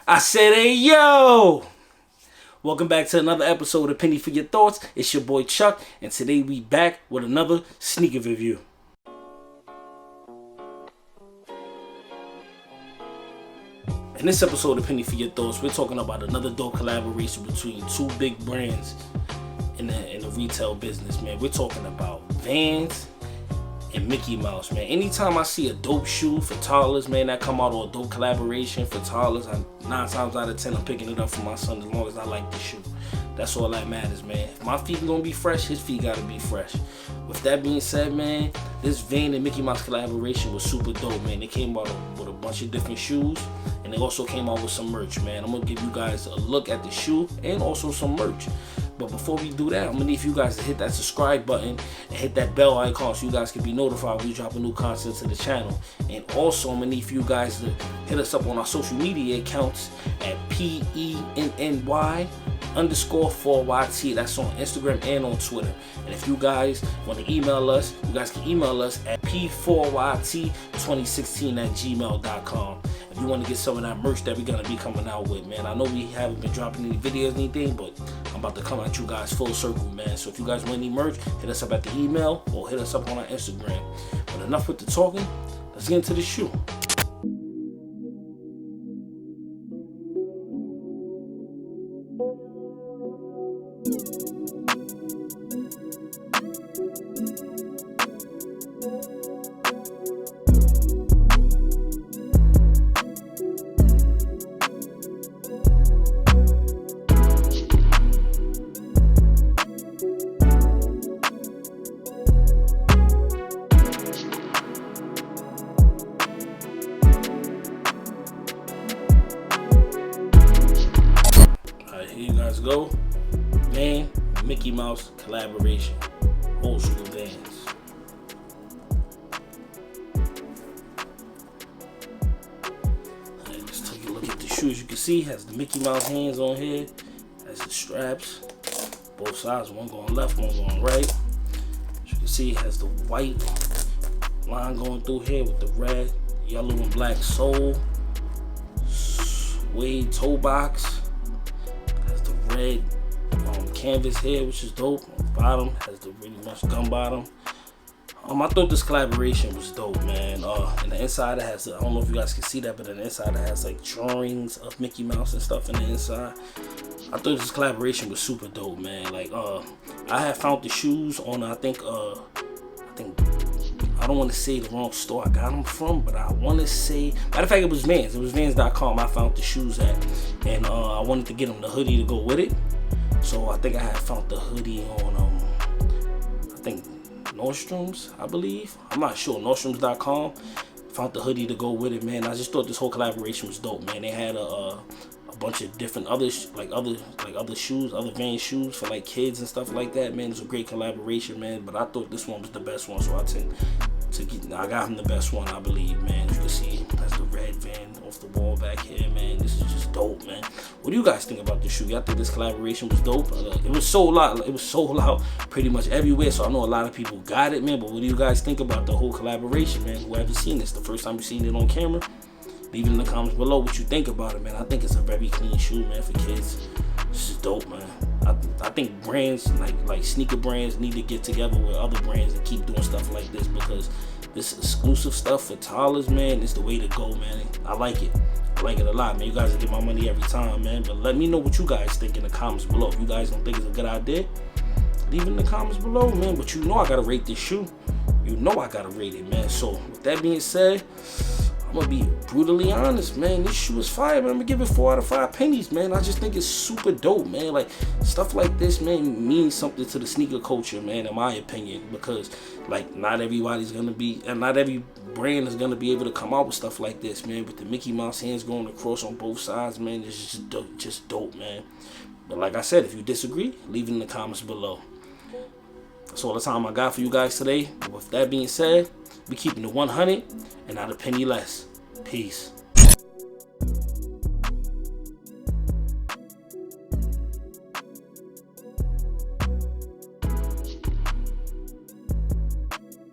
I said, hey, yo! Welcome back to another episode of Penny for Your Thoughts. It's your boy Chuck, and today we back with another sneaker review. In this episode of Penny for Your Thoughts, we're talking about another dope collaboration between two big brands in the retail business, man. We're talking about Vans and Mickey Mouse, man. Anytime I see a dope shoe for toddlers, man, that come out, or a dope collaboration for toddlers, 9 times out of 10 I'm picking it up for my son as long as I like the shoe. That's all that matters, man. If my feet gonna be fresh, his feet gotta be fresh. With that being said, man, this Van and Mickey Mouse collaboration was super dope, man. They came out with a bunch of different shoes, and they also came out with some merch, man. I'm gonna give you guys a look at the shoe and also some merch. But before we do that, I'm gonna need you guys to hit that subscribe button and hit that bell icon so you guys can be notified when we drop a new content to the channel. And also, I'm gonna need for you guys to hit us up on our social media accounts at PENNY_4YT. That's on Instagram and on Twitter. And if you guys want to email us, you guys can email us at p4yt2016@gmail.com. If you want to get some of that merch that we're going to be coming out with, man. I know we haven't been dropping any videos or anything, but I'm about to come at you guys full circle, man. So if you guys want any merch, hit us up at the email or hit us up on our Instagram. But enough with the talking. Let's get into the shoe. Here you guys go. Van, Mickey Mouse collaboration. Old school Vans. Let's take a look at the shoe. As you can see, has the Mickey Mouse hands on here. Has the straps. Both sides, one going left, one going right. As you can see, it has the white line going through here with the red, yellow, and black sole. Suede toe box. Red canvas here, which is dope. On the bottom has the really much gum bottom. I thought this collaboration was dope, man. And the inside it has I don't know if you guys can see that, but in the inside it has like drawings of Mickey Mouse and stuff in the inside. I thought this collaboration was super dope, man. Like I had found the shoes on I think I don't want to say the wrong store I got them from, but I want to say, matter of fact, it was Vans. It was Vans.com. I found the shoes at, and I wanted to get them the hoodie to go with it. So I think I had found the hoodie on, I think Nordstrom's, I believe. I'm not sure. Nordstrom's.com. Found the hoodie to go with it, man. I just thought this whole collaboration was dope, man. They had a bunch of different other shoes, other Vans shoes for like kids and stuff like that, man. It's a great collaboration, man. But I thought this one was the best one, so I got him the best one, I believe, man. As you can see, that's the red Van off the wall back here, man. This is just dope, man. What do you guys think about this shoe? Y'all think this collaboration was dope? It was sold out. It was sold out pretty much everywhere, so I know a lot of people got it, man. But what do you guys think about the whole collaboration, man? Who haven't seen this? The first time you've seen it on camera? Leave it in the comments below what you think about it, man. I think it's a very clean shoe, man, for kids. This is dope, man. I think brands like sneaker brands need to get together with other brands and keep doing stuff like this, because this exclusive stuff for toddlers, man, is the way to go, man. I like it. I like it a lot, man. You guys will get my money every time, man. But let me know what you guys think in the comments below. If you guys don't think it's a good idea, leave it in the comments below, man. But you know I gotta rate this shoe. You know I gotta rate it, man. So with that being said, I'm gonna be brutally honest, man. This shoe is fire, man. I'm gonna give it 4 out of 5 pennies, man. I just think it's super dope, man. Like, stuff like this, man, means something to the sneaker culture, man, in my opinion. Because, like, not everybody's gonna be, and not every brand is gonna be able to come out with stuff like this, man. With the Mickey Mouse hands going across on both sides, man, it's just dope, man. But like I said, if you disagree, leave it in the comments below. That's all the time I got for you guys today. But with that being said, we keeping it 100 and not a penny less. Peace.